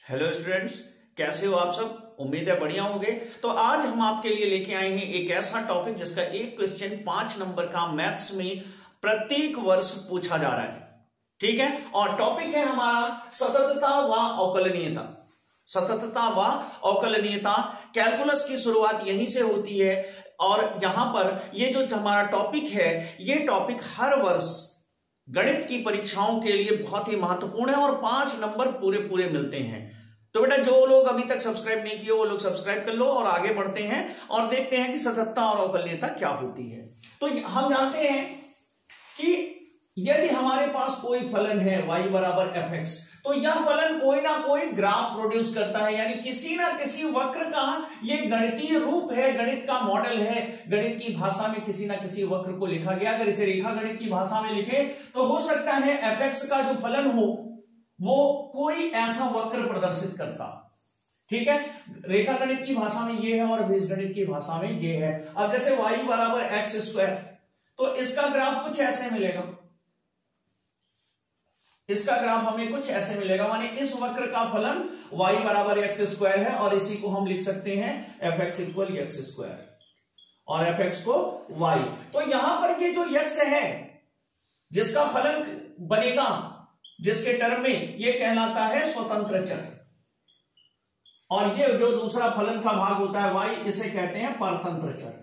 Hello students, कैसे हो आप सब। उम्मीद है बढ़िया होंगे। तो आज हम आपके लिए लेके आए हैं एक ऐसा टॉपिक जिसका एक क्वेश्चन 5 नंबर का मैथ्स में प्रत्येक वर्ष पूछा जा रहा है। ठीक है, और टॉपिक है हमारा सततता व अवकलनीयता। सततता व अवकलनीयता, कैलकुलस की शुरुआत यहीं से होती है और यहां पर ये जो हमारा टॉपिक है, ये टॉपिक हर वर्ष गणित की परीक्षाओं के लिए बहुत ही महत्वपूर्ण है और 5 नंबर पूरे पूरे मिलते हैं। तो बेटा जो लोग अभी तक सब्सक्राइब नहीं किए वो लोग सब्सक्राइब कर लो और आगे बढ़ते हैं और देखते हैं कि सततता और अवकलनीयता क्या होती है। तो हम जानते हैं कि यदि हमारे पास कोई फलन है y बराबर fx, तो यह फलन कोई ना कोई ग्राफ प्रोड्यूस करता है, यानी किसी ना किसी वक्र का ये गणितीय रूप है, गणित का मॉडल है। गणित की भाषा में किसी ना किसी वक्र को लिखा गया। अगर इसे रेखा गणित की भाषा में लिखे तो हो सकता है fx का जो फलन हो वो कोई ऐसा वक्र प्रदर्शित करता। ठीक है, रेखा गणित की भाषा में ये है और बीजगणित की भाषा में ये है। अब जैसे y बराबर एक्स स्क्वायर, तो इसका ग्राफ कुछ ऐसे मिलेगा। इसका ग्राफ हमें कुछ ऐसे मिलेगा, माने इस वक्र का फलन y बराबर एक्स स्क्वायर है और इसी को हम लिख सकते हैं fx इक्वल एक्स स्क्वायर और fx को y। तो यहां पर ये जो x है जिसका फलन बनेगा, जिसके टर्म में ये कहलाता है स्वतंत्र चर, और ये जो दूसरा फलन का भाग होता है y, इसे कहते हैं परतंत्र चर।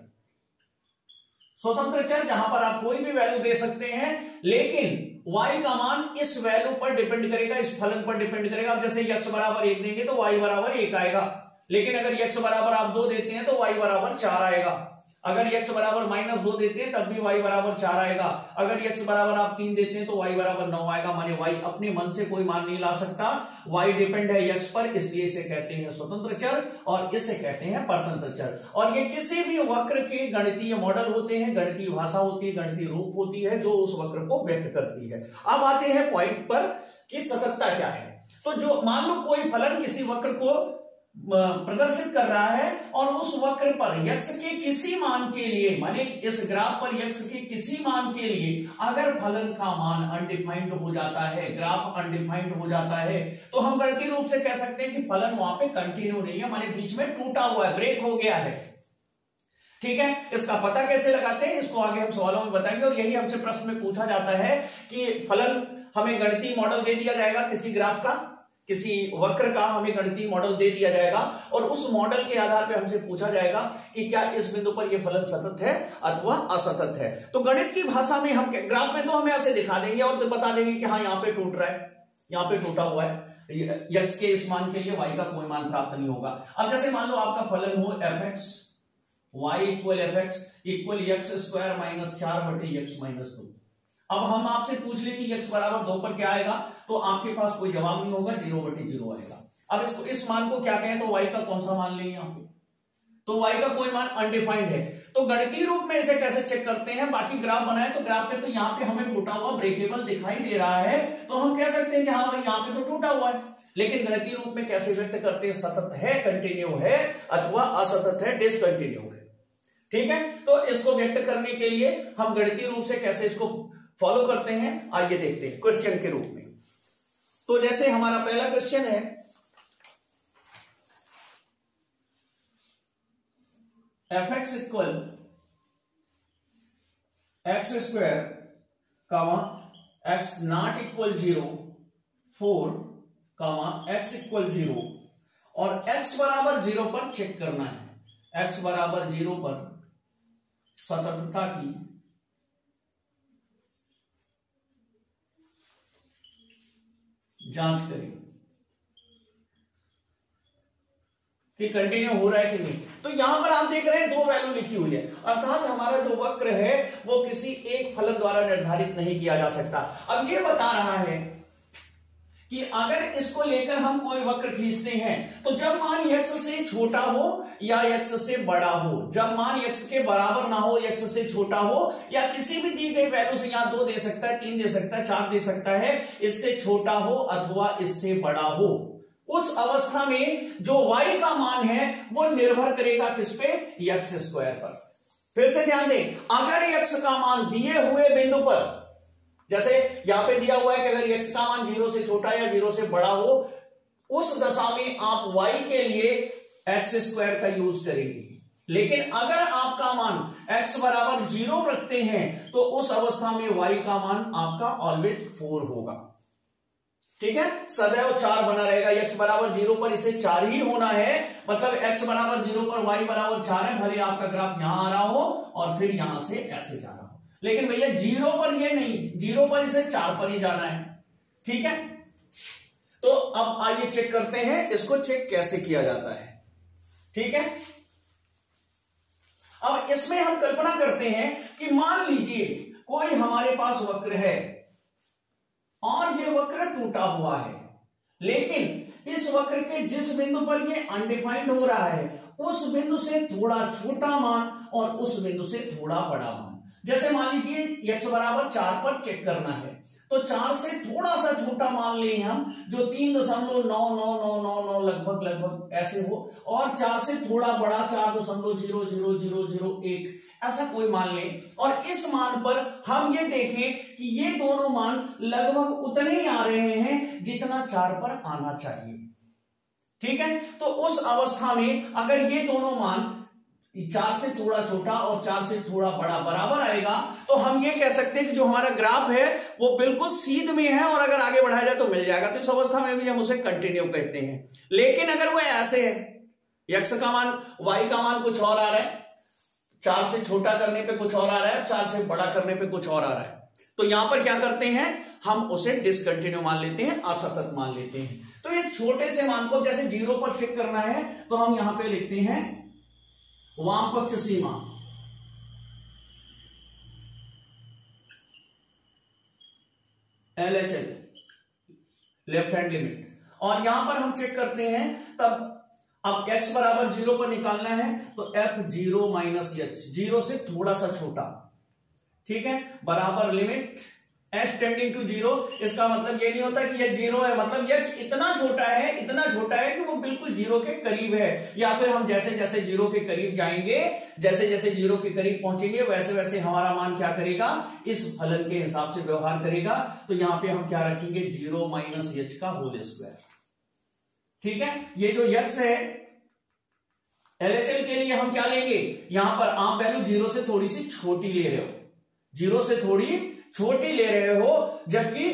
स्वतंत्र चर जहां पर आप कोई भी वैल्यू दे सकते हैं, लेकिन y का मान इस वैल्यू पर डिपेंड करेगा, इस फलन पर डिपेंड करेगा। अब जैसे x बराबर 1 देंगे तो y बराबर 1 आएगा, लेकिन अगर x बराबर आप 2 देते हैं तो y बराबर 4 आएगा। अगर x बराबर -2 देते हैं तब भी y बराबर 4 आएगा। अगर x बराबर आप 3 देते हैं तो y बराबर 9 आएगा। माने y अपने मन से कोई मान नहीं ला सकता, y डिपेंड है x पर, इसलिए इसे कहते हैं स्वतंत्र चर और इसे कहते हैं परतंत्र चर। और ये किसी भी वक्र के गणितीय मॉडल होते हैं, गणितीय भाषा होती है, गणितीय रूप होती है जो उस वक्र को व्यक्त करती है। अब आते हैं पॉइंट पर कि सततता क्या है। तो जो मान लो कोई फलन किसी वक्र को प्रदर्शित कर रहा है और उस वक्र पर x के किसी मान के लिए, माने इस ग्राफ पर x के किसी मान के लिए अगर फलन का मान अनडिफाइंड हो जाता है, ग्राफ अनडिफाइंड हो जाता है, तो हम गणितीय रूप से कह सकते हैं कि फलन वहां पे कंटिन्यू नहीं है, माने बीच में टूटा हुआ है, ब्रेक हो गया है। ठीक है, इसका पता कैसे लगाते हैं इसको आगे हम सवालों में बताएंगे। और यही हमसे प्रश्न में पूछा जाता है कि फलन हमें गणितीय मॉडल दे दिया जाएगा, किसी ग्राफ का, किसी वक्र का हमें गणितीय मॉडल दे दिया जाएगा और उस मॉडल के आधार पर हमसे पूछा जाएगा कि क्या इस बिंदु पर यह फलन सतत है अथवा असतत है। तो गणित की भाषा में हम ग्राफ में तो हमें ऐसे दिखा देंगे और तो बता देंगे कि हाँ यहाँ पे टूट रहा है, यहाँ पे टूटा हुआ है, x के इस मान के लिए y का कोई मान प्राप्त नहीं होगा। अब जैसे मान लो आपका फलन हो fx y equal fx equal X square -4/x-2। अब हम आपसे पूछ ले कि x बराबर 2 पर क्या आएगा, तो आपके पास कोई जवाब नहीं होगा, 0/0 आएगा। अब इसको इस मान को क्या कहें, तो y का कौन सा मान लें यहाँ पे, तो y का कोई मान अनडिफाइंड है। तो गणितीय रूप में इसे कैसे चेक करते हैं, बाकी ग्राफ बनाए तो ग्राफ पे तो यहाँ पे हमें टूटा हुआ ब्रेकेबल दिखाई दे रहा है, तो हम कह सकते हैं कि हाँ भाई यहाँ पे तो टूटा हुआ है। लेकिन गणितीय रूप में कैसे व्यक्त करते हैं, सतत है, कंटिन्यू है अथवा असतत है, डिसकंटिन्यू है। ठीक है, तो इसको व्यक्त करने के लिए हम गणितीय रूप से कैसे इसको फॉलो करते हैं, आइए देखते हैं क्वेश्चन के रूप में। तो जैसे हमारा पहला क्वेश्चन है, fx equal X square comma X not equal 0 4 comma X equal 0 और x बराबर 0 पर चेक करना है। x बराबर 0 पर सततता की जांच करें कि कंटिन्यू हो रहा है कि नहीं। तो यहां पर आप देख रहे हैं 2 वैल्यू लिखी हुई है, अर्थात हमारा जो वक्र है वो किसी एक फलन द्वारा निर्धारित नहीं किया जा सकता। अब ये बता रहा है कि अगर इसको लेकर हम कोई वक्र खींचते हैं तो जब मान x से छोटा हो या x से बड़ा हो, जब मान x के बराबर ना हो, x से छोटा हो या किसी भी दी गई वैल्यू से, यहां 2 दे सकता है, 3 दे सकता है, 4 दे सकता है, इससे छोटा हो अथवा इससे बड़ा हो, उस अवस्था में जो y का मान है वो निर्भर करेगा किस पे, x स्क्वायर पर। फिर से ध्यान दें, अगर x का मान दिए हुए बिंदु पर, जैसे यहां पे दिया हुआ है कि अगर x का मान 0 से छोटा या 0 से बड़ा हो उस दशा में आप y के लिए एक्स स्क्वायर का यूज करेंगे। लेकिन अगर आपका मान x बराबर 0 रखते हैं तो उस अवस्था में y का मान आपका ऑलवेज 4 होगा। ठीक है, सदैव 4 बना रहेगा। x बराबर 0 पर इसे 4 ही होना है, मतलब x बराबर 0 पर y बराबर 4 है, भले आपका ग्राफ यहां आ रहा हो और फिर यहां से ऐसे जा रहा हो, लेकिन भैया 0 पर ये नहीं, 0 पर इसे 4 पर ही जाना है। ठीक है, तो अब आइए चेक करते हैं इसको चेक कैसे किया जाता है। ठीक है, अब इसमें हम कल्पना करते हैं कि मान लीजिए कोई हमारे पास वक्र है और ये वक्र टूटा हुआ है, लेकिन इस वक्र के जिस बिंदु पर ये अनडिफाइंड हो रहा है उस बिंदु से थोड़ा छोटा मान और उस बिंदु से थोड़ा बड़ा मान। जैसे मान लीजिए x बराबर 4 पर चेक करना है तो 4 से थोड़ा सा छोटा मान लें हम, जो 3.9999 लगभग ऐसे हो, और 4 से थोड़ा बड़ा 4.00001 ऐसा कोई मान लें, और इस मान पर हम ये देखें कि ये दोनों मान लगभग उतने ही आ रहे हैं जितना 4 पर आना चाहिए। ठीक है, तो उस अवस्था में अगर ये दोनों मान 4 से थोड़ा छोटा और 4 से थोड़ा बड़ा बराबर आएगा तो हम ये कह सकते हैं कि जो हमारा ग्राफ है वो बिल्कुल सीध में है और अगर आगे बढ़ाया जाए तो मिल जाएगा। तो इस अवस्था में भी हम उसे कंटिन्यू कहते हैं। लेकिन अगर वो ऐसे है, x का मान y का मान कुछ और आ रहा है, 4 से छोटा करने पे कुछ और आ रहा है, 4 से बड़ा करने पे कुछ और आ रहा है, तो यहां पर क्या करते हैं, हम उसे डिसकंटिन्यू मान लेते हैं, असतत मान लेते हैं। तो इस छोटे से मान को जैसे 0 पर चेक करना है तो हम यहां पे लिखते हैं वाम पक्ष सीमा, LHL, लेफ्ट हैंड लिमिट, और यहां पर हम चेक करते हैं तब अब x बराबर 0 पर निकालना है तो f0 माइनस h, 0 से थोड़ा सा छोटा, ठीक है, बराबर लिमिट h टेंडिंग टू 0। इसका मतलब ये नहीं होता कि ये 0 है, मतलब h इतना छोटा है कि वो बिल्कुल 0 के करीब है, या फिर हम जैसे जैसे 0 के करीब जाएंगे, जैसे जैसे 0 के करीब पहुंचेंगे वैसे वैसे हमारा मान क्या करेगा, इस फलन के हिसाब से व्यवहार करेगा। तो यहां पे हम क्या रखेंगे, 0 माइनस h का होल स्क्वायर। ठीक है, ये जो x है LHL के लिए हम क्या लेंगे, यहां पर आप वैल्यू 0 से थोड़ी सी छोटी ले रहे हो, 0 से थोड़ी छोटी ले रहे हो, जबकि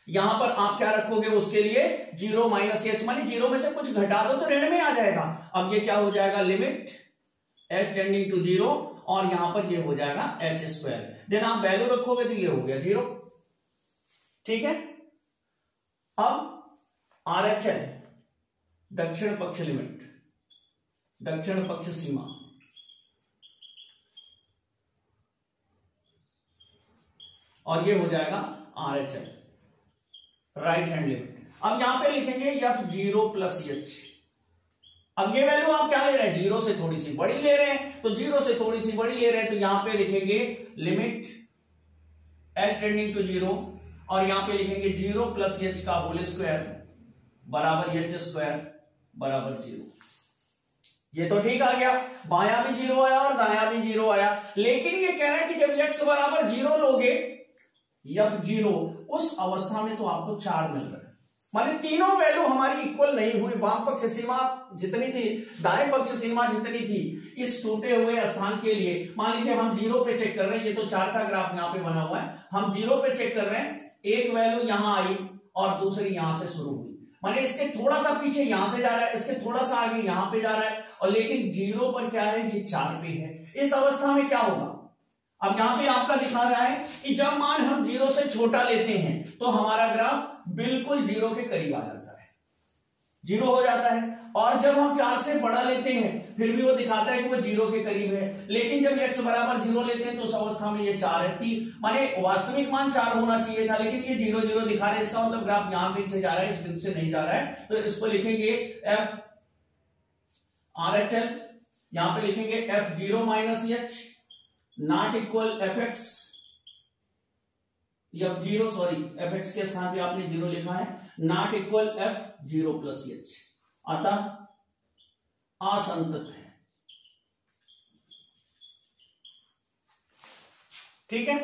यहां पर आप क्या रखोगे उसके लिए 0 माइनस h, मानी 0 में से कुछ घटा दो तो ऋण में आ जाएगा। अब ये क्या हो जाएगा, लिमिट h टेंडिंग टू 0, और यहां पर ये हो जाएगा h स्क्वायर। देन आप वैल्यू रखोगे तो ये हो गया 0। ठीक है, अब RHL, दक्षिण पक्ष लिमिट, दक्षिण पक्ष सीमा, और ये हो जाएगा RHL, राइट हैंड लिमिट। अब यहां पे लिखेंगे f0 प्लस h। अब ये वैल्यू आप क्या ले रहे हैं, 0 से थोड़ी सी बड़ी ले रहे हैं, तो 0 से थोड़ी सी बड़ी ले रहे हैं तो यहां पे लिखेंगे लिमिट h टेंडिंग टू 0, और यहां पे लिखेंगे 0 प्लस h का होल स्क्वायर बराबर h स्क्वायर बराबर 0। ये तो ठीक आ गया, बायां भी 0 आया और दायां भी 0 आया, लेकिन ये कह रहा है कि जब x बराबर 0 लोगे f0, उस अवस्था में तो आपको 4 मिल रहा है, माने तीनों वैल्यू हमारी इक्वल नहीं हुई। वाम पक्ष सीमा जितनी थी, दाएं पक्ष सीमा जितनी थी, इस टूटे हुए स्थान के लिए मान लीजिए हम 0 पे चेक कर रहे हैं, ये तो 4 का ग्राफ यहां पे बना हुआ है, हम 0 पे चेक कर रहे हैं, एक वैल्यू यहां आई और दूसरी यहां से शुरू हुई, माने इसके थोड़ा सा पीछे यहां से जा रहा है, इसके थोड़ा सा आगे यहां पे जा रहा है, और लेकिन 0 पर क्या है, ये 4 पे है। इस अवस्था में क्या होगा, अब यहां पे आपका दिखा रहा है कि जब मान हम 0 से छोटा लेते हैं तो हमारा ग्राफ बिल्कुल 0 के करीब आ जाता है, 0 हो जाता है, और जब हम 4 से बड़ा लेते हैं फिर भी वो दिखाता है कि वो 0 के करीब है, लेकिन जब x बराबर 0 लेते हैं तो उस अवस्था में ये 4 है, 3, माने वास्तविक मान 4 होना चाहिए था, लेकिन ये 0 0 दिखा रहा है, इसका मतलब ग्राफ यहां कहीं से जा रहा है, इस बिंदु से नहीं जा रहा है, तो इसको लिखेंगे f RHL, यहां पे लिखेंगे f0 minus h not equal fx, f0 sorry fx के स्थान पे आपने 0 लिखा है, not equal f0 plus h, अतः असंतत है। ठीक है,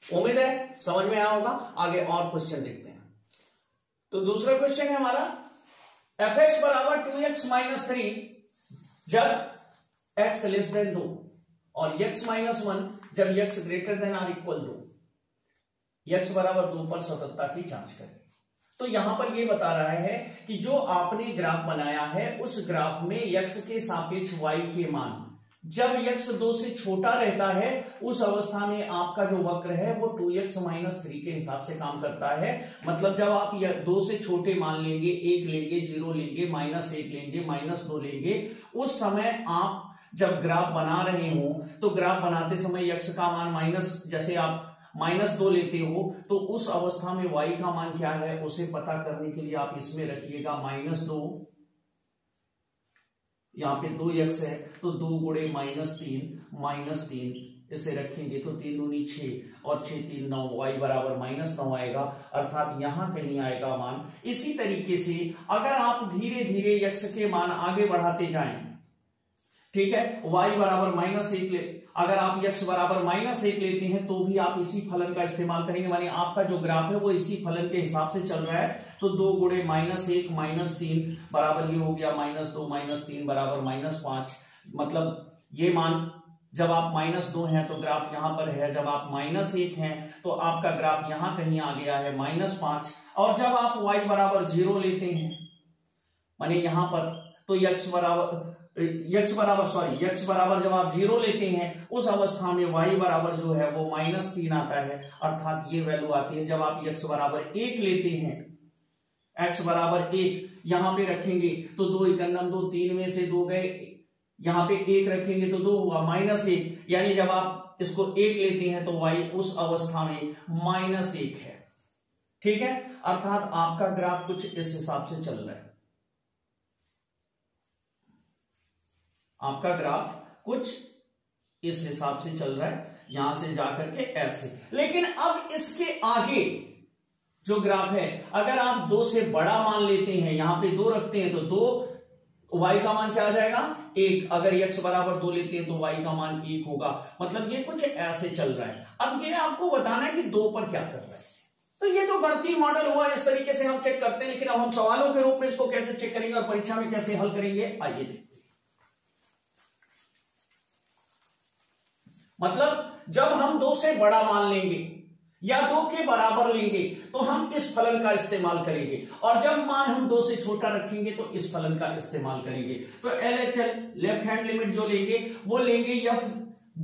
उम्मीद है समझ में आया होगा। आगे और क्वेश्चन देखते हैं। तो दूसरा क्वेश्चन है हमारा fx बराबर 2x माइनस 3 जब x लेस देन 2 और x माइनस 1 जब x greater than or equal 2, x बराबर 2 पर सततता की जांच करें। तो यहां पर यह बता रहा है कि जो आपने ग्राफ बनाया है उस ग्राफ में x के सापेक्ष y के मान जब x 2 से छोटा रहता है उस अवस्था में आपका जो वक्र है वो 2x माइनस 3 के हिसाब से काम करता है। मतलब जब आप 2 से छोटे मान लेंगे, 1 लेंगे, 0 लेंगे, -1 लेंगे, -2 लेंगे, उस समय आप जब ग्राफ बना रहे हो तो ग्राफ बनाते समय x का मान जैसे आप -2 लेते हो तो उस अवस्था में y का मान क्या है उसे पता करने के लिए आप इसमें रखिएगा -2, यहां पे 2x है तो 2 गुणे -3 इसे रखेंगे तो 3 दूनी 6 और 6 3 9, y बराबर -9 आएगा, अर्थात यहां कहीं आएगा मान। इसी तरीके से अगर आप धीरे धीरे x के मान आगे बढ़ाते जाएं, ठीक है, y बराबर -1 अगर आप x बराबर -1 लेते हैं तो भी आप इसी फलन का इस्तेमाल करेंगे, मानिए आपका जो ग्राफ है वो इसी फलन के हिसाब से चल रहा है। तो 2 गुणे -1 -3 बराबर ये हो गया -2 -3 बराबर -5। मतलब ये मान जब आप -2 हैं तो ग्राफ यहां पर है, जब आप -1 हैं तो आपका ग्राफ यहां कहीं आ गया है -5। और जब आप y बराबर 0 लेते हैं माने यहां पर तो x बराबर जब आप 0 लेते हैं उस अवस्था में y बराबर जो है वो -3 आता है, अर्थात ये वैल्यू आती है। जब आप x बराबर 1 लेते हैं, x बराबर 1 यहां पे रखेंगे तो 2 × 2 3 में से 2 गए, यहां पे 1 रखेंगे तो 2 हुआ -1, यानी जब आप इसको 1 लेते हैं तो y उस अवस्था में -1 है। ठीक है, अर्थात आपका ग्राफ कुछ इस हिसाब से चल रहा है, आपका ग्राफ कुछ इस हिसाब से चल रहा है, यहां से जाकर के ऐसे। लेकिन अब इसके आगे जो ग्राफ है अगर आप 2 से बड़ा मान लेते हैं, यहां पे 2 रखते हैं तो 2 y का मान क्या आ जाएगा 1, अगर x बराबर 2 लेते हैं तो y का मान 1 होगा। मतलब ये कुछ ऐसे चल रहा है। अब ये आपको बताना है कि 2 पर क्या कर रहा है। तो ये तो गणितीय मॉडल हुआ, इस तरीके से हम चेक करते हैं, लेकिन अब हम सवालों के रूप में इसको कैसे चेक करेंगे और परीक्षा में कैसे हल करेंगे, आइए देखते हैं। मतलब जब हम 2 से बड़ा मान लेंगे या 2 के बराबर लेंगे तो हम इस फलन का इस्तेमाल करेंगे, और जब मान हम 2 से छोटा रखेंगे तो इस फलन का इस्तेमाल करेंगे। तो LHL लेफ्ट हैंड लिमिट जो लेंगे वो लेंगे f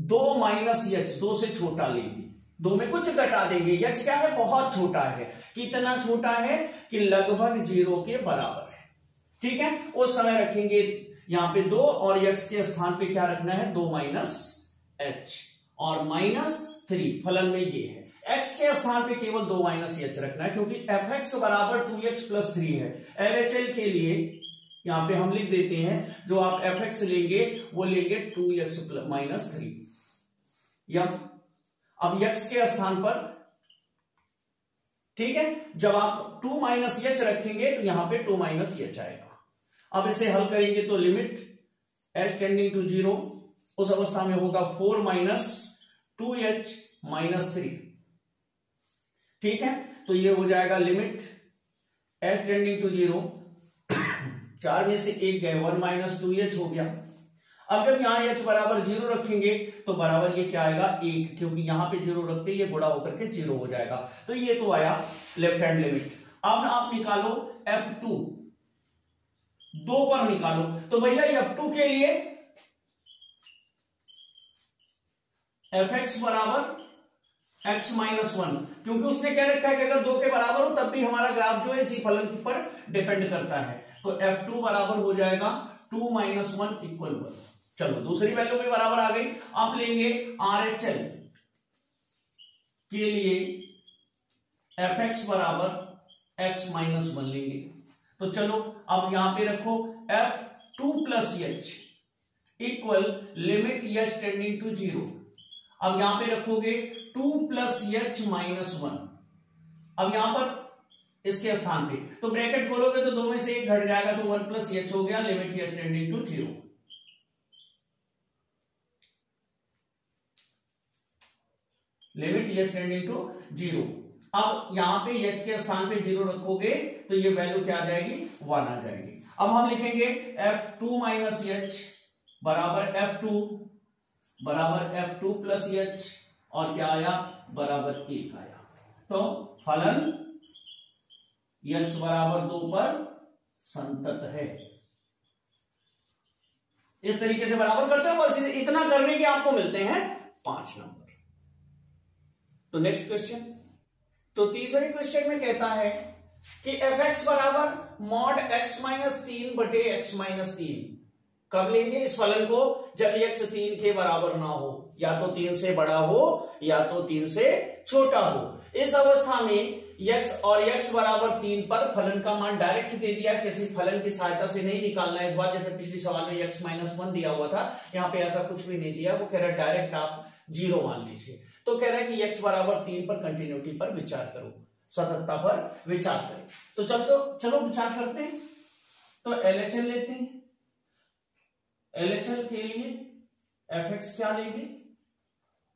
2 - h, 2 से छोटा लेंगे, 2 में कुछ घटा देंगे। h क्या है, बहुत छोटा है, कितना छोटा है कि लगभग 0 के बराबर है। ठीक है, उस समय रखेंगे यहां पे 2 और x के स्थान पे क्या रखना है 2 - h और -3 फलन में ये है। x के स्थान पे केवल 2 - h रखना है क्योंकि fx बराबर 2x + 3 है। LHL के लिए यहां पे हम लिख देते हैं, जो आप fx लेंगे वो लेंगे 2x - 3 अब x के स्थान पर, ठीक है, जब आप 2 - h रखेंगे तो यहां पे 2 - h आएगा। अब इसे हल करेंगे तो लिमिट h टेंडिंग टू 0 उस अवस्था में होगा 4 - 2h - 3। ठीक है, तो ये हो जाएगा लिमिट h टेंडिंग टू 0, 4 में से 1 गए 1 - 2h हो गया। अब जब यहां h बराबर 0 रखेंगे तो बराबर ये क्या आएगा 1, क्योंकि यहां पे 0 रखते ये गुणा होकर के 0 हो जाएगा। तो ये तो आया लेफ्ट हैंड लिमिट। अब आप निकालो f2, 2 पर निकालो। तो भैया f2 के लिए fx बराबर x - 1, क्योंकि उसने क्या रखा है कि अगर 2 के बराबर हो तब भी हमारा ग्राफ जो है इसी फलन पर डिपेंड करता है। तो f2 बराबर हो जाएगा 2 - 1 = 1। चलो दूसरी वैल्यू भी बराबर आ गई। आप लेंगे RHL के लिए fx बराबर x - 1 लेंगे। तो चलो अब यहां पे रखो f2 + h equal limit h tending to 0। अब यहां पे रखोगे 2 + h - 1। अब यहां पर इसके स्थान पे तो ब्रैकेट खोलोगे तो 2 में से 1 घट जाएगा तो 1 + h हो गया, limit h tending to 0। Limit H tending to 0। अब यहां पे एच के स्थान पे 0 रखोगे तो ये वैल्यू क्या आ जाएगी, 1 आ जाएगी। अब हम लिखेंगे F2 माइनस एच बराबर F2 प्लस एच, और क्या आया, बराबर 1 आया। तो फलन x बराबर 2 पर संतत है। इस तरीके से बराबर करते हैं, बस इतना करने के आपको मिलते हैं 5 नंबर। तो नेक्स्ट क्वेश्चन, तो तीसरे क्वेश्चन में कहता है कि एफ एक्स बराबर मॉड x माइनस 3 बटे x माइनस 3 कब लेंगे इस फलन को, जब x 3 के बराबर ना हो, या तो 3 से बड़ा हो या तो 3 से छोटा हो। इस अवस्था में x और x बराबर 3 पर फलन का मान डायरेक्ट दे दिया, किसी फलन की सहायता से नहीं निकालना है इस बार। जैसे पिछले सवाल में x माइनस 1 दिया हुआ था, यहाँ पे ऐसा कुछ भी नहीं दिया, वो कह रहा है डायरेक्ट आप 0 मान लीजिए। तो कह रहा है कि x बराबर 3 पर कंटिन्यूटी पर विचार करो, सततता पर विचार करें। तो चलो विचार करते हैं। तो LHL लेते हैं। LHL के लिए fx क्या लेंगे,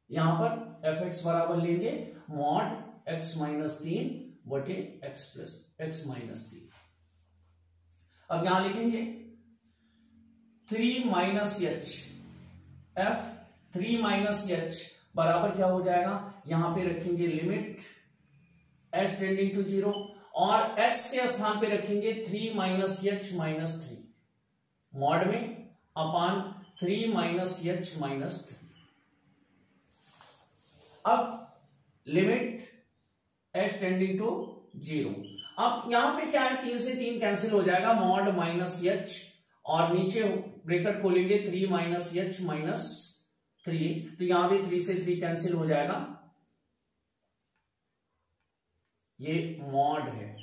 यहां पर fx बराबर लेंगे मॉड x माइनस 3 बटे x प्लस x माइनस 3। अब यहां लिखेंगे 3 minus H, f 3 minus H बराबर क्या हो जाएगा, यहां पे रखेंगे लिमिट h टेंडिंग टू 0, और x के स्थान पे रखेंगे 3 माइनस एच माइनस 3 मॉड में अपान 3 माइनस एच माइनस 3। अब लिमिट h टेंडिंग टू 0। अब यहां पे क्या है, 3 से 3 कैंसिल हो जाएगा, मॉड माइनस एच, और नीचे ब्रैकेट खोलेंगे 3 माइनस एच माइनस 3, तो यहां भी 3 से 3 कैंसिल हो जाएगा, ये मॉड है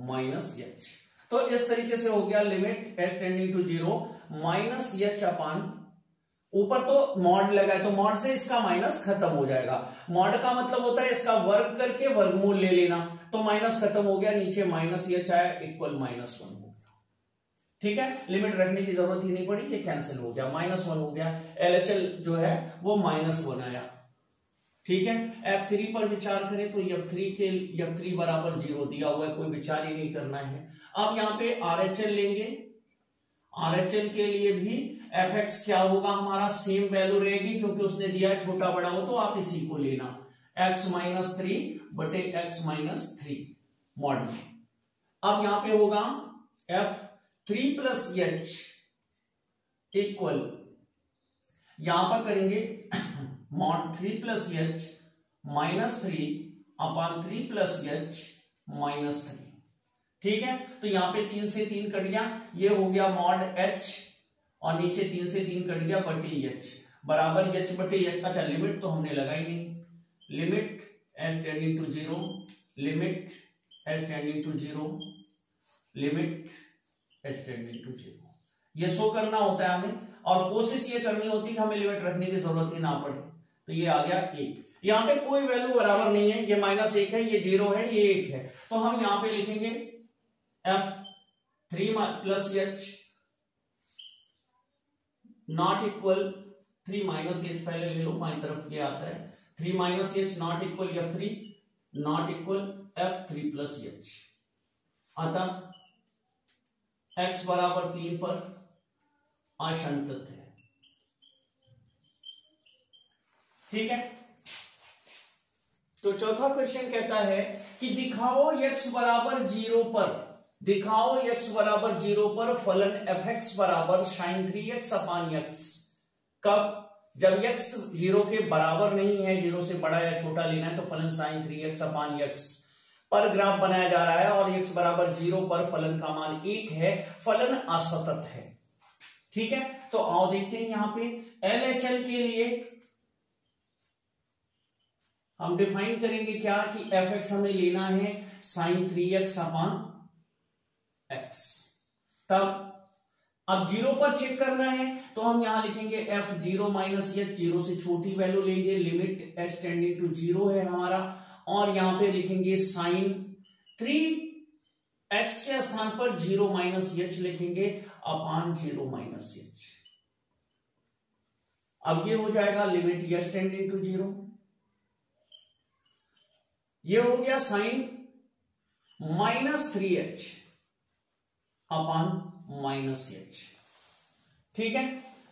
माइनस एच। तो इस तरीके से हो गया limit h tending to 0 minus H upon, ऊपर तो मॉड लगा है तो मॉड से इसका माइनस खत्म हो जाएगा। मॉड का मतलब होता है इसका वर्ग करके वर्गमूल ले लेना, तो माइनस खत्म हो गया, नीचे माइनस एच आया, इक्वल -1 हो गया। ठीक है, लिमिट रखने की जरूरत ही नहीं पड़ी, ये कैंसिल हो गया, -1 हो गया। LHL जो है वो -1 आया। ठीक है, F3 पर विचार करें तो F3 बराबर 0 दिया हुआ है, कोई विचार ही नहीं करना है। अब यहाँ पे RHL लेंगे, RHL के लिए भी fx क्या होगा, हमारा सेम वैल्यू रहेगी, क्योंकि उसने दिया है छोटा बड़ा हो तो आप इसी को लेना, x माइनस 3 बटे x माइनस 3 मॉड में। अब यहां पे होगा F3 प्लस एच इक्वल, यहां पर करेंगे मॉड 3 प्लस एच माइनस 3 अपान 3 प्लस एच माइनस 3। ठीक है, तो यहां पे 3 से 3 कट गया, ये हो गया मॉड h, और नीचे 3 से 3 कट गया बटे h बराबर h बटे h। अच्छा, लिमिट तो हमने लगाई नहीं, limit h tending to 0, limit h tending to 0, limit h tending to 0, ये शो करना होता है हमें, और कोशिश ये करनी होती है कि हमें लिमिट रखने की जरूरत ही ना पड़े। तो ये आ गया 1, यहाँ पे कोई वैल्यू बराबर नहीं है, ये -1 है, ये 0 है, ये 1 है, तो हम यहां पे लिखेंगे F3 plus H not equal 3 minus H, पहले ले लो बाई तरफ, ये आता है 3 minus H not equal F3 not equal F3 plus H. अतः x बराबर 3 पर असंतत है। ठीक है, तो चौथा क्वेश्चन कहता है कि दिखाओ x बराबर 0 पर, दिखाओ x बराबर 0 पर फलन fx बराबर sin 3x अपान x। कब, जब x 0 के बराबर नहीं है, 0 से बड़ा या छोटा लेना है, तो फलन sin 3x अपान x पर ग्राफ बनाया जा रहा है, और x बराबर 0 पर फलन का मान 1 है, फलन असतत है। ठीक है, तो आओ देखते हैं यहां पे LHL के लिए हम डिफाइन करेंगे क्या, कि fx हमें लेना है sin 3x अपान x। तब अब 0 पर चेक करना है, तो हम यहां लिखेंगे F0 माइनस एच, 0 से छोटी वैल्यू लेंगे, लिमिट h टेंडिंग टू 0 है हमारा, और यहां पे लिखेंगे sin 3x के स्थान पर 0 माइनस एच लिखेंगे अपान 0 माइनस एच। अब ये हो जाएगा लिमिट h टेंडिंग टू 0, ये हो गया साइन -3h अपॉन -h। ठीक है,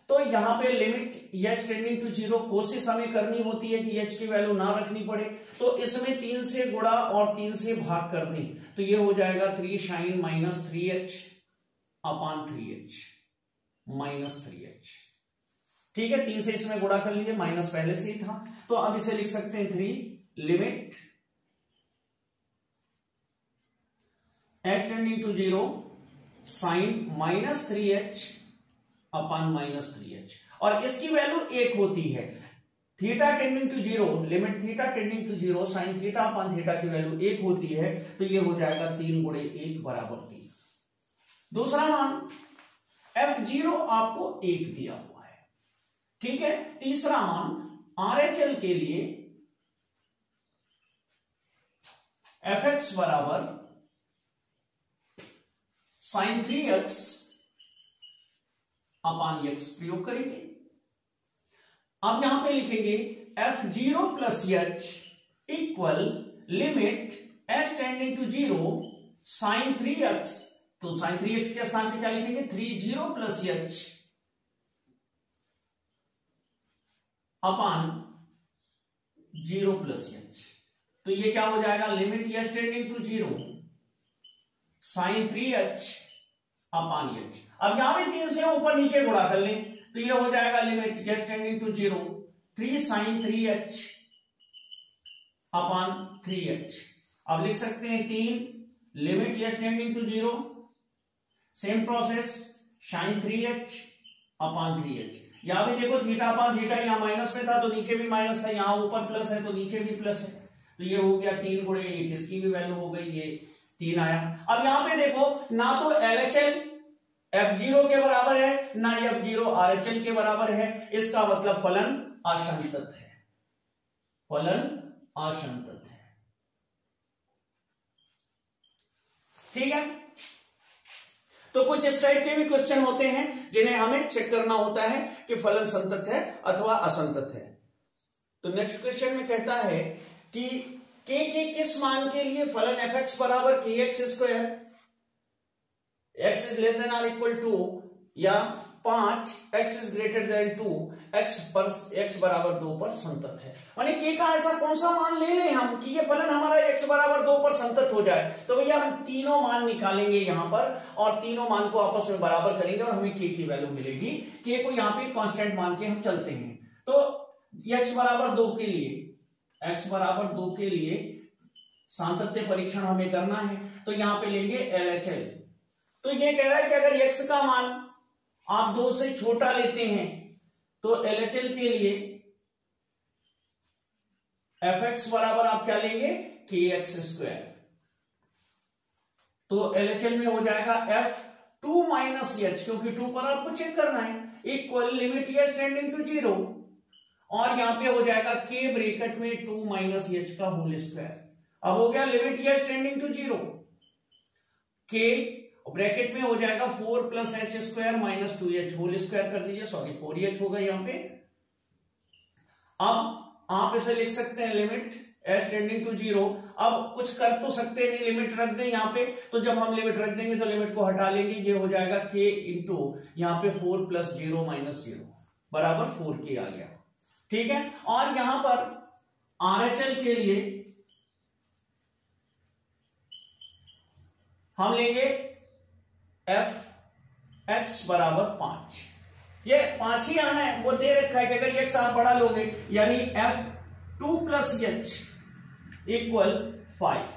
तो यहां पे लिमिट h टेंडिंग टू 0, कोशिश हमें करनी होती है कि h की वैल्यू ना रखनी पड़े, तो इसमें 3 से गुणा और 3 से भाग कर दें, तो ये हो जाएगा 3 sin -3h upon 3h -3h। ठीक है, 3 से इसमें गुणा कर लीजिए, माइनस पहले से ही था, तो अब इसे लिख सकते हैं 3 limit h tending to 0 sine -3h upon -3h, और इसकी वैल्यू 1 होती है। Theta tending to 0, limit theta tending to 0 sine theta upon theta की वैल्यू 1 होती है, तो ये हो जाएगा 3 गुणे 1 बराबर 3। दूसरा मान f0 आपको 1 दिया हुआ है। ठीक है, तीसरा मान RHL के लिए fx बराबर साइन 3x अपान x प्रयोग करेंगे। अब यहां पे लिखेंगे f0 plus h equal limit h tending to 0 sine 3x, तो साइन 3x के स्थान पे क्या लिखेंगे 30 plus h upon 0 plus h, तो ये क्या हो जाएगा limit h tending to 0 sine 3h upon h। अब यहां भी 3 से ऊपर नीचे गुणा कर लें, तो ये हो जाएगा limit h tending to 0 3 sine 3h upon 3h। अब लिख सकते हैं 3 limit h tending to 0, same process sine 3h upon 3h। यहां भी देखो थीटा अपान थीटा यहां माइनस में था तो नीचे भी माइनस था, यहां ऊपर प्लस है तो नीचे भी प्लस है, तो ये हो गया 3 गुणे 1, इसकी भी वैल्यू हो गई ये 3 आया। अब यहां पे देखो ना तो LHL f0 के बराबर है ना f0 RHL के बराबर है, इसका मतलब फलन असंतत है, फलन असंतत है। ठीक है, तो कुछ इस टाइप के भी क्वेश्चन होते हैं जिन्हें हमें चेक करना होता है कि फलन संतत है अथवा असंतत है। तो नेक्स्ट क्वेश्चन में कहता है कि k के किस मान के लिए फलन fx बराबर kx square, x is less than or equal to या 5 x is greater than 2 x बराबर 2 पर संतत है। माने k का ऐसा कौन सा मान ले लें हम कि ये फलन हमारा x बराबर 2 पर संतत हो जाए, तो भैया हम तीनों मान निकालेंगे यहां पर और तीनों मान को आपस में बराबर करेंगे और हमें k की वैल्यू मिलेगी। k को यहां पे कांस्टेंट मान के हम चलते हैं, तो x बराबर 2 के लिए, x बराबर 2 के लिए सातत्य परीक्षण हमें करना है, तो यहां पे लेंगे LHL। तो ये कह रहा है कि अगर x का मान आप 2 से छोटा लेते हैं तो LHL के लिए fx बराबर आप क्या लेंगे kx स्क्वायर, तो LHL में हो जाएगा f2 माइनस h, क्योंकि 2 पर आपको चेक करना है, equal limit h tending to 0 और यहां पे हो जाएगा k ब्रैकेट में 2 माइनस h का होल स्क्वायर। अब हो गया limit h tending to 0, k bracket में हो जाएगा 4 plus h square minus 2h whole square कर दीजिए, सॉरी 4h होगा यहां पे। अब आप इसे लिख सकते हैं लिमिट h टेंडिंग टू 0। अब कुछ कर तो सकते नहीं, लिमिट रख दें यहां पे, तो जब हम लिमिट रख देंगे तो लिमिट को हटा लेंगे, ये हो जाएगा k इंटू यहां पे 4 प्लस 0 माइनस 0 बराबर 4k आ गया। ठीक है, और यहां पर RHL के लिए हम लेंगे fx बराबर 5, ये 5 ही आना है, वो दे रखा है कि अगर x आप बड़ा लोगे यानी f2 प्लस h इक्वल 5,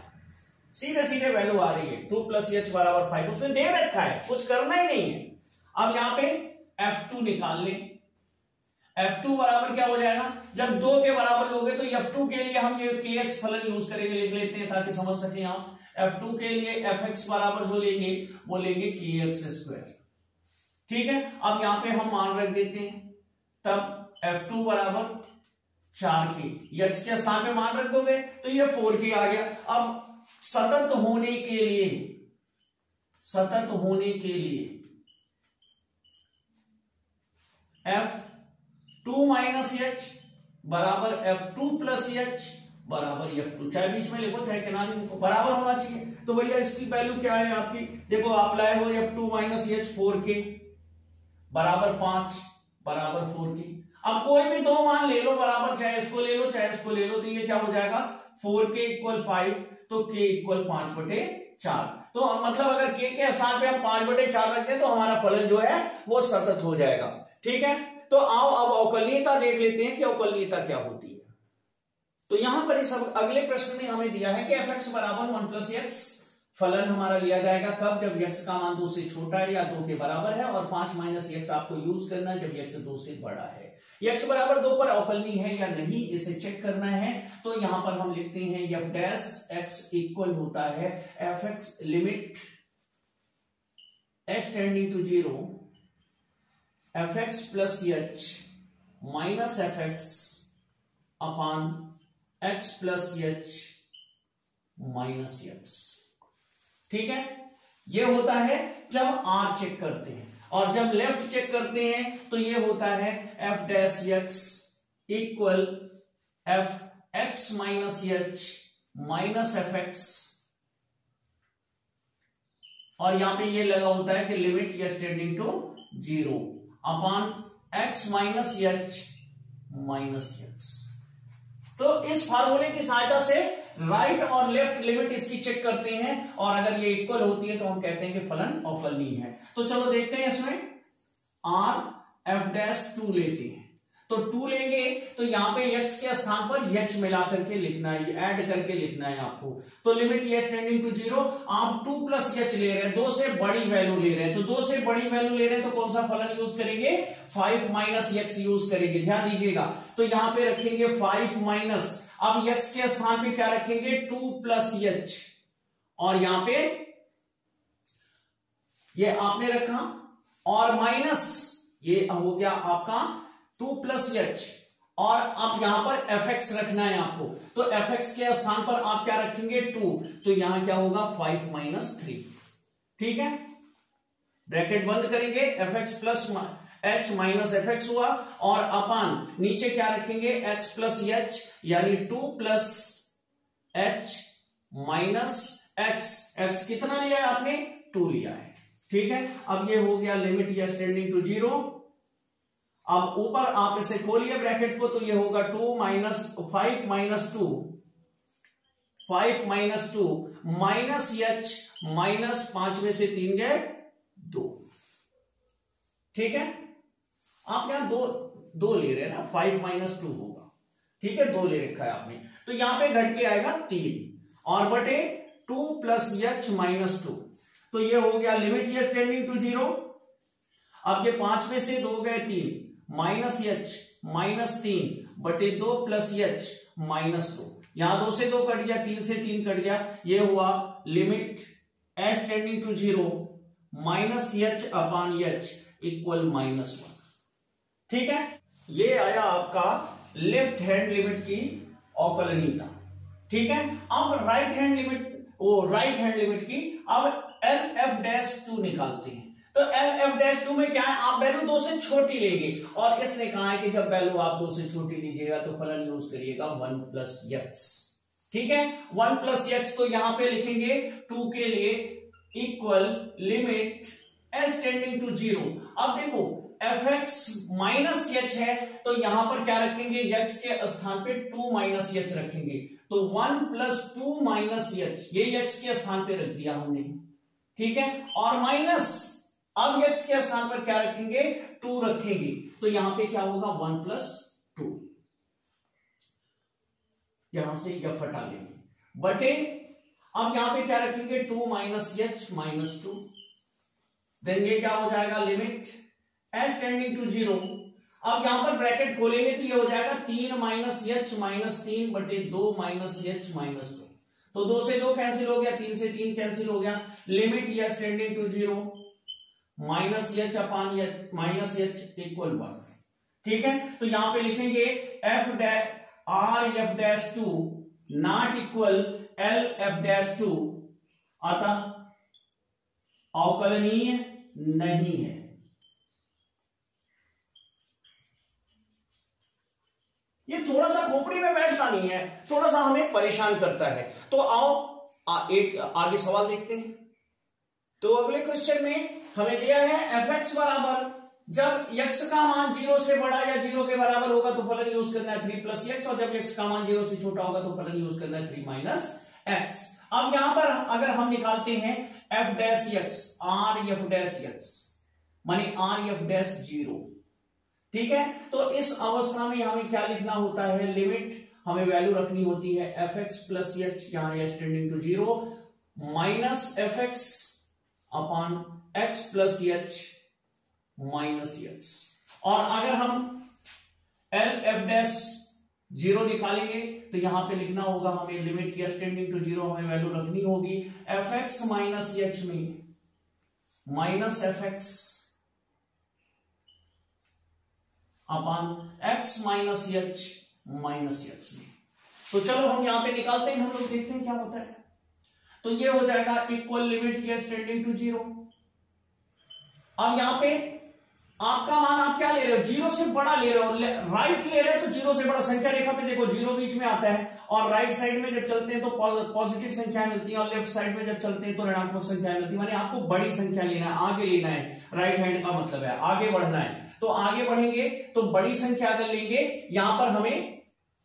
सीधे सीधे वैल्यू आ रही है 2 प्लस h बराबर 5, उसने दे रखा है, कुछ करना ही नहीं है। अब यहां पे f2 निकाल लें, f2 बराबर क्या हो जाएगा, जब 2 के बराबर लोगे तो f2 के लिए हम ये kx फलन यूज करेंगे, लिख लेते हैं ताकि समझ सकें आप। f2 के लिए fx बराबर जो लेंगे वो लेंगे kx स्क्वायर। ठीक है, अब यहां पे हम मान रख देते हैं, तब f2 बराबर 4k, x के स्थान पे मान रख दोगे तो ये 4k आ गया। अब सतत होने के लिए, सतत होने के लिए f2 माइनस h बराबर f2 प्लस h बराबर f2, चाहे बीच में लिखो चाहे किनारे लिखो, बराबर होना चाहिए। तो भैया इसकी वैल्यू क्या है आपकी, देखो आप लाए हो f2 माइनस h 4k बराबर 5 बराबर 4k। अब कोई भी दो मान ले लो बराबर, चाहे इसको ले लो चाहे इसको ले लो, तो ये क्या हो जाएगा 4k इक्वल 5, तो k इक्वल 5/4। तो मतलब अगर k के स्थान पे हम 5/4 रख दें तो हमारा फलन जो है वो सतत हो जाएगा। ठीक है, तो आओ अब अवकलनीयता देख लेते हैं कि अवकलनीयता क्या होती है। तो यहां पर इस अगले प्रश्न में हमें दिया है कि fx बराबर 1 + x फलन हमारा लिया जाएगा कब, जब x का मान 2 से छोटा है या 2 के बराबर है, और 5 - x आपको यूज करना है जब x 2 से बड़ा है। x बराबर 2 पर अवकलनीय है या नहीं इसे चेक करना है। तो यहां पर हम लिखते हैं f डैश x इक्वल होता है fx limit h tending to 0 fx plus h minus fx upon x plus h minus x। ठीक है, ये होता है जब r चेक करते हैं, और जब लेफ्ट चेक करते हैं तो ये होता है f dash x equal f x minus h minus fx, और यहां पे ये लगा होता है कि limit h tending to 0 upon x minus h minus x। तो इस फार्मूले की सहायता से राइट और लेफ्ट लिमिट इसकी चेक करते हैं, और अगर ये इक्वल होती है तो हम कहते हैं कि फलन अवकलनीय है। तो चलो देखते हैं इसमें r f डैश 2 लेते हैं, तो 2 लेंगे तो यहां पे x के स्थान पर h मिला करके लिखना है, ऐड करके लिखना है आपको। तो लिमिट h टेंडिंग टू 0, आप 2 प्लस h ले रहे हैं, 2 से बड़ी वैल्यू ले रहे हैं, तो 2 से बड़ी वैल्यू ले रहे हैं तो कौन सा फलन यूज करेंगे, 5 माइनस x यूज करेंगे। ध्यान दीजिएगा, तो यहां पे रखेंगे 5 माइनस, अब x के स्थान पे क्या रखेंगे 2 प्लस h, और यहां पे ये आपने रखा, और माइनस ये हो गया आपका 2 प्लस h, और अब यहां पर fx रखना है आपको, तो fx के स्थान पर आप क्या रखेंगे 2, तो यहां क्या होगा 5 माइनस 3। ठीक है, ब्रैकेट बंद करेंगे, fx plus h minus fx हुआ, और अपान नीचे क्या रखेंगे x प्लस h, यानी 2 plus h minus x। x कितना लिया है आपने 2 लिया है। ठीक है, अब ये हो गया लिमिट h टेंडिंग टू 0। अब ऊपर आप इसे खोलिए ब्रैकेट को, तो ये होगा 2 minus 5 minus 2, 5 minus 2 minus h minus 5 में से 3 गए 2। ठीक है, आप यहां दो ले रहे हैं ना, 5 माइनस 2 होगा। ठीक है, 2 ले रखा है आपने, तो यहां पे घट के आएगा 3, और बटे 2 प्लस h माइनस 2, तो ये हो गया लिमिट h टेंडिंग टू 0। अब ये 5 में से 2 गए 3, माइनस h माइनस 3 बटे 2 प्लस h माइनस 2, यहां 2 से 2 कट गया, 3 से 3 कट गया, ये हुआ limit h tending to 0 minus h upon h equal minus 1। ठीक है, ये आया आपका लेफ्ट हैंड लिमिट की अवकलनीयता। ठीक है, अब राइट हैंड लिमिट की अब LF डैश 2 निकालते हैं। तो LF डैश 2 में क्या है, आप वैल्यू 2 से छोटी लेंगे, और इसने कहा है कि जब वैल्यू आप 2 से छोटी लीजिएगा तो फलन यूज करिएगा 1 प्लस x। ठीक है, 1 प्लस x, तो यहां पे लिखेंगे 2 के लिए equal limit h tending to 0। अब देखो fx माइनस h है, तो यहां पर क्या रखेंगे, x के स्थान पे 2 माइनस h रखेंगे, तो 1 प्लस 2 माइनस h, ये x के स्थान पे रख दिया हमने। ठीक है, और माइनस अब x के स्थान पर क्या रखेंगे 2 रखेंगे, तो यहां पे क्या होगा 1 प्लस 2, यहां से यह हटा लेंगे, बटे अब यहां पे क्या रखेंगे 2 माइनस h माइनस 2, देन ये क्या हो जाएगा लिमिट h टेंडिंग टू 0। अब यहां पर ब्रैकेट खोलेंगे तो ये हो जाएगा 3 माइनस h माइनस 3 बटे 2 माइनस h माइनस 2, तो 2 से 2 कैंसिल हो गया, 3 से 3 कैंसिल हो गया, limit h tending to 0 minus h upon h minus h equal 1। ठीक है, तो यहां पे लिखेंगे f dash r f dash 2 not equal l f dash 2, अतः अवकलनीय नहीं है। ये थोड़ा सा खोपड़ी में बैठता नहीं है, थोड़ा सा हमें परेशान करता है। तो आओ एक आगे सवाल देखते हैं। तो अगले क्वेश्चन में हमें दिया है एफ एक्स बराबर, जब x का मान 0 से बड़ा या 0 के बराबर होगा तो फलन यूज करना है 3 प्लस एक्स, और जब x का मान 0 से छोटा होगा तो फलन यूज करना है 3 माइनस एक्स। अब यहां पर अगर हम निकालते हैं F dash x, are F dash x माने आर एफ डैश 0, ठीक है। तो इस अवस्था में हमें क्या लिखना होता है, लिमिट हमें वैल्यू रखनी होती है एफ एक्स प्लस एच, यहां H tending to 0 minus F X upon X plus H minus X. और अगर हम एल एफ डैश 0 निकालेंगे तो यहां पे लिखना होगा हमें लिमिट एच टेंडिंग टू 0 हमें वैल्यू रखनी होगी एफ एक्स माइनस एच में minus F X upon X minus H minus x में। तो चलो हम यहां पे निकालते हैं, हम लोग देखते हैं क्या होता है। तो ये हो जाएगा equal limit H tending to 0। अब यहां पे आपका मान आप क्या ले रहे हो, 0 से बड़ा ले रहे हो, राइट ले रहे हो तो 0 से बड़ा संख्या रेखा पे देखो 0 बीच में आता है, और राइट साइड में जब चलते हैं तो पॉजिटिव संख्या मिलती है, और लेफ्ट साइड में जब चलते हैं तो ऋणात्मक संख्या मिलती है। माने आपको बड़ी संख्या लेना है, आगे लेना है, राइट हैंड का मतलब है आगे बढ़ना है। तो आगे बढ़ेंगे तो बड़ी संख्या अगर लेंगे, यहां पर हमें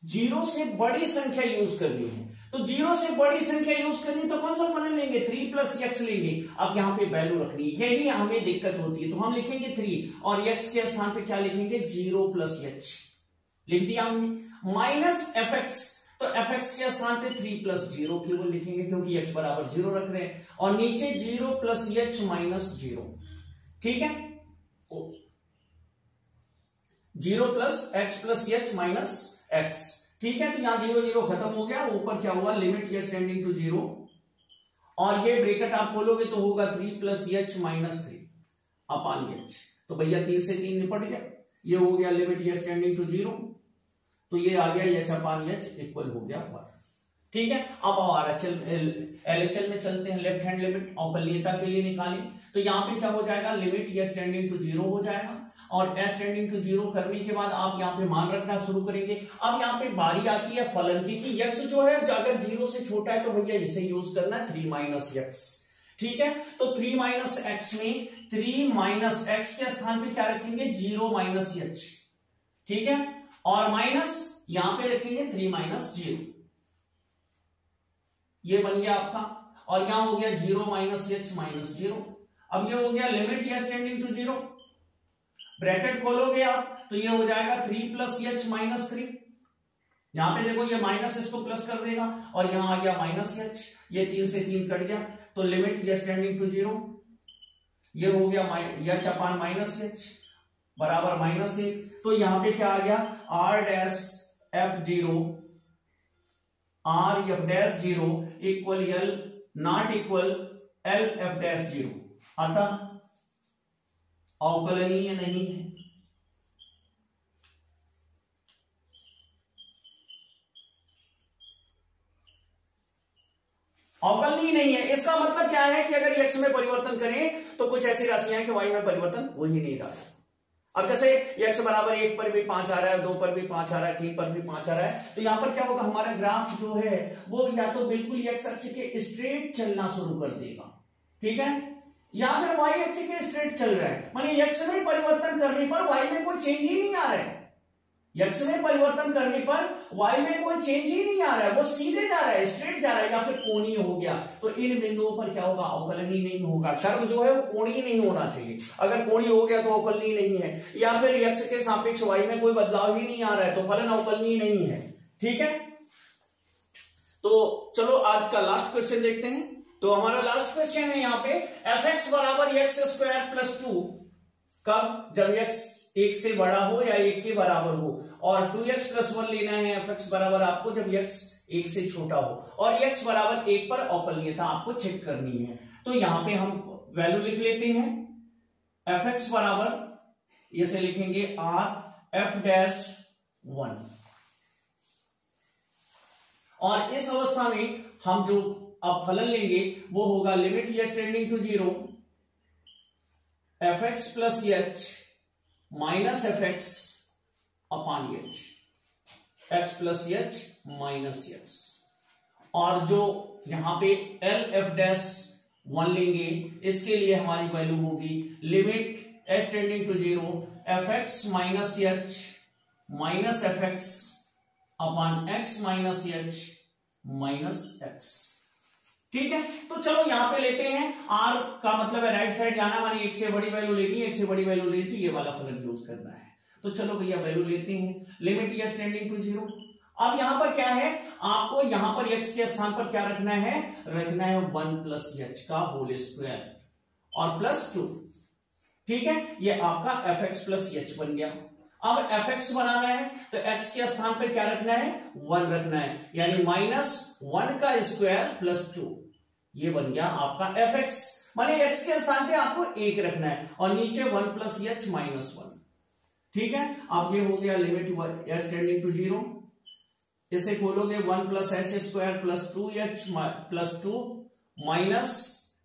0 से बड़ी संख्या यूज करनी है। तो 0 से बड़ी संख्या यूज करनी तो कौन सा फलन लेंगे, 3 प्लस एक्स लेंगे। अब यहां पे वैल्यू रखनी है, यही हमें दिक्कत होती है। तो हम लिखेंगे 3 और एक्स के स्थान पे क्या लिखेंगे 0 प्लस एच लिख दिया हमने, माइनस एफ एक्स। तो एफ एक्स के स्थान पे 3 प्लस 0 केवल लिखेंगे क्योंकि एक्स बराबर 0 रख रहे हैं, और नीचे 0 प्लस एच माइनस 0, ठीक है। 0 plus x plus H minus X, ठीक है। तो यहां 0 0 खत्म हो गया, ऊपर क्या हुआ लिमिट एच टेंडिंग टू 0, और ये ब्रैकेट आप खोलोगे तो होगा 3 plus H minus 3 upon H. तो भैया 3 से 3 निपट गया, ये हो गया लिमिट एच टेंडिंग टू 0, तो ये आ गया एच अपॉन एच इक्वल हो गया 1, ठीक है। अब आरएचएल एलएचएल में चलते हैं, लेफ्ट हैंड लिमिट अवकलनीयता के लिए निकालें। तो यहां पे क्या हो जाएगा, लिमिट एच टेंडिंग टू 0 हो जाएगा, और एच टेंडिंग टू 0 करने के बाद आप यहाँ पे मान रखना शुरू करेंगे। अब यहाँ पे बारी आती है फलन की कि x जो है अगर 0 से छोटा है तो भैया इसे यूज करना है 3 माइनस एक्स, ठीक है। तो 3 माइनस एक्स में 3 माइनस एक्स के स्थान पे क्या रखेंगे 0 माइनस एच, ठीक है, और माइनस यहां पे रखेंगे 3 माइनस 0, ये बन गया आपका, और यहां हो गया 0 माइनस एच माइनस 0। अब ये हो गया limit H tending to 0, bracket खोलोगे आप तो ये हो जाएगा 3 प्लस एच माइनस 3, यहां पे देखो ये माइनस इसको प्लस कर देगा, और यहां आ गया माइनस एच, ये 3 से 3 कट गया, तो लिमिट एच टेंडिंग टू 0, ये हो गया एच अपॉन माइनस एच बराबर माइनस 1। तो यहां पे क्या आ गया R dash F 0 R F dash 0 equal L not equal L F dash 0, अतः अवकलनीय नहीं है। अवकलनीय नहीं है, इसका मतलब क्या है कि अगर x में परिवर्तन करें तो कुछ ऐसी राशियां हैं कि y में परिवर्तन हो ही नहीं रहा है। अब जैसे x बराबर 1 पर भी 5 आ रहा है, 2 पर भी 5 आ रहा है, 3 पर भी 5 आ रहा है, तो यहां पर क्या होगा हमारा ग्राफ जो है वो या तो बिल्कुल x अक्ष के स्ट्रेट चलना शुरू कर देगा, ठीक है, या फिर y अक्ष के स्ट्रेट चल रहा है। माने x में परिवर्तन करने पर y में कोई चेंज ही नहीं आ रहा है, x में परिवर्तन करने पर y में कोई चेंज ही नहीं आ रहा है, वो सीधे जा रहा है, स्ट्रेट जा रहा है, या फिर कोणीय हो गया। तो इन बिंदुओं पर क्या होगा अवकलनीय नहीं होगा, कर्व जो है वो कोणीय नहीं होना चाहिए। अगर कोणीय हो गया तो अवकलनीय नहीं है, या फिर x के सापेक्ष y में कोई बदलाव ही नहीं आ रहा है तो फलन अवकलनीय नहीं है, ठीक है। तो चलो आज का लास्ट क्वेश्चन देखते हैं। तो हमारा लास्ट क्वेश्चन है यहाँ पे एफ एक्स बराबर एक्स स्क्वायर प्लस 2, कब, जब x 1 से बड़ा हो या 1 के बराबर हो, और 2x प्लस 1 लेना है एफ एक्स बराबर आपको जब x 1 से छोटा हो, और x बराबर 1 पर अवकलनीयता आपको चेक करनी है। तो यहां पे हम वैल्यू लिख लेते हैं, एफ एक्स बराबर इसे लिखेंगे r f डैश 1, और इस अवस्था में हम जो अब फलन लेंगे वो होगा limit H tending to 0 F X plus H minus F X upon H, X plus H minus X. और जो यहां पे एल एफ डैश 1 लेंगे, इसके लिए हमारी वैल्यू होगी limit H tending to 0 F X minus H minus F X upon X minus H minus X. ठीक है, तो चलो यहां पे लेते हैं आर का मतलब है राइट साइड जाना, माने एक से बड़ी वैल्यू लेनी है, एक से बड़ी वैल्यू लेनी, तो ये वाला फलन यूज करना है। तो चलो भैया वैल्यू लेते हैं, लिमिट एच टेंडिंग टू 0। अब यहां पर क्या है, आपको यहां पर x के स्थान पर क्या रखना है, 1 प्लस एच का होल स्क्वायर और प्लस 2। ठीक है, ये आपका एफ एक्स प्लस एच बन गया। अब एफ एक्स बनाना है तो x के स्थान पर क्या रखना है, 1 रखना है, यानी -1 का स्क्वायर प्लस 2, ये बन गया आपका एफ एक्स। माने x के स्थान पे आपको 1 रखना है और नीचे 1 प्लस एच माइनस 1। ठीक है, अब ये हो गया लिमिट एच टेंडिंग टू 0। इसे खोलोगे 1 plus H square plus 2h plus 2 minus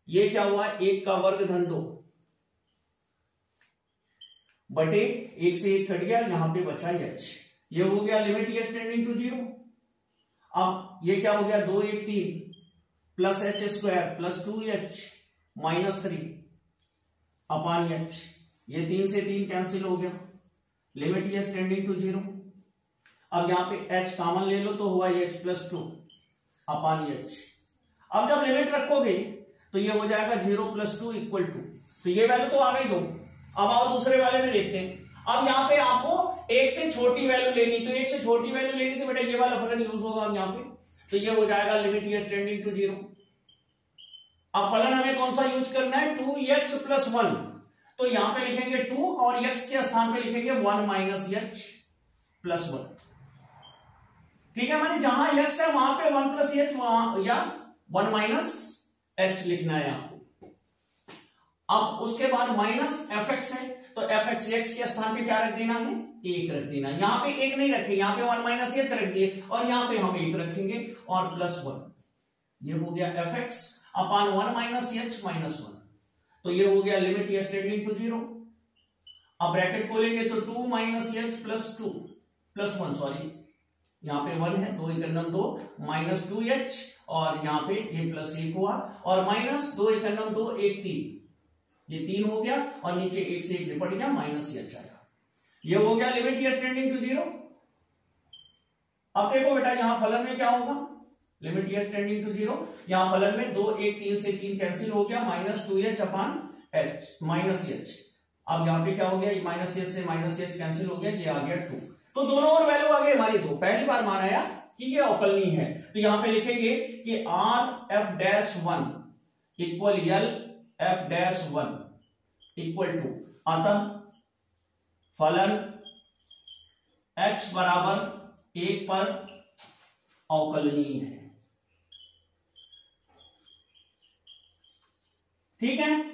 ये क्या हुआ, 1 का वर्ग धन 2 बटे 1 से 1 कट गया, यहां पे बचा h। ये हो गया लिमिट एच टेंडिंग टू 0। अब ये क्या हो गया, 2 1 3 plus H square plus 2h minus 3 upon h। ये 3 से 3 कैंसिल हो गया, लिमिट एच टेंडिंग टू 0। अब यहां पे h कॉमन ले लो तो हुआ h प्लस 2 अपॉन h। अब जब लिमिट रखोगे तो ये हो जाएगा 0 प्लस 2 इक्वल टू, तो ये वैल्यू तो आ गई दो। अब आओ दूसरे वाले में देखते हैं। अब यहां पे आपको एक से छोटी वैल्यू लेनी, तो एक से छोटी वैल्यू लेनी तो बेटा ये वाला फलन यूज होगा अब यहां पे, तो ये हो जाएगा लिमिट एच टेंडिंग टू 0। अब फलन हमें कौन सा यूज करना है, 2x प्लस 1, तो यहां पे लिखेंगे 2 और x के स्थान पे लिखेंगे 1 माइनस एच प्लस 1। ठीक है, माने जहां x है वहां पे 1 प्लस एच या 1 माइनस एच लिखना है आपको। अब उसके बाद माइनस एफ एक्स है, तो एफ एक्स एक्स के स्थान पे क्या रख देना है, 1 रख देना। यहां पे 1 नहीं रखे, यहां पे 1 माइनस एच रख दिए और यहां पे हम 1 रखेंगे और प्लस 1। ये हो गया F X upon 1 minus H minus 1, तो ये हो गया लिमिट एच टेंडिंग टू 0। अब ब्रैकेट खोलेंगे तो 2 minus H plus 2 plus 1, sorry यहां पे 1 है, 2 1 2 माइनस 2h और यहां पे ये प्लस 1 हुआ और माइनस 2 1 2 1 3, ये 3 हो गया और नीचे 1 से 1 निपट गया, माइनस एच आया। ये हो गया लिमिट एच टेंडिंग टू 0। अब देखो बेटा यहां फलन में क्या होगा, लिमिट एच टेंडिंग टू 0, यहां फलन में 2 1 3 से 3 कैंसिल हो गया, minus 2h upon h minus h। अब यहां पे क्या हो गया, माइनस h से माइनस h कैंसिल हो गया, ये आ गया 2। तो दोनों और वैल्यू आ गई हमारी 2। पहली बार माना कि ये अवकलनीय है, तो यहां पे लिखेंगे कि R F dash 1 equal L F dash 1 equal two, अतः फलन x बराबर 1 पर अवकलनीय है। ठीक है,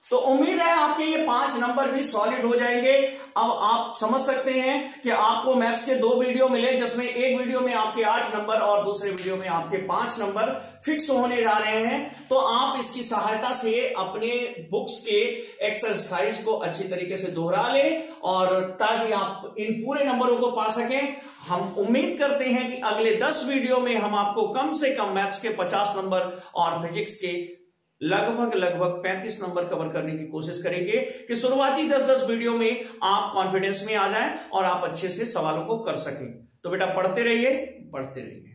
तो उम्मीद है आपके ये 5 नंबर भी सॉलिड हो जाएंगे। अब आप समझ सकते हैं कि आपको मैथ्स के 2 वीडियो मिले, जिसमें एक वीडियो में आपके 8 नंबर और दूसरे वीडियो में आपके 5 नंबर फिक्स होने जा रहे हैं। तो आप इसकी सहायता से अपने बुक्स के एक्सरसाइज को अच्छी तरीके से दोहरा लें और ताकि आप इन पूरे नंबरों को पा सकें। हम उम्मीद करते हैं कि अगले 10 वीडियो में हम आपको कम से कम मैथ्स के 50 नंबर और फिजिक्स के लगभग 35 नंबर कवर करने की कोशिश करेंगे कि शुरुआती 10-10 वीडियो में आप कॉन्फिडेंस में आ जाएं और आप अच्छे से सवालों को कर सकें। तो बेटा पढ़ते रहिए, पढ़ते रहिए।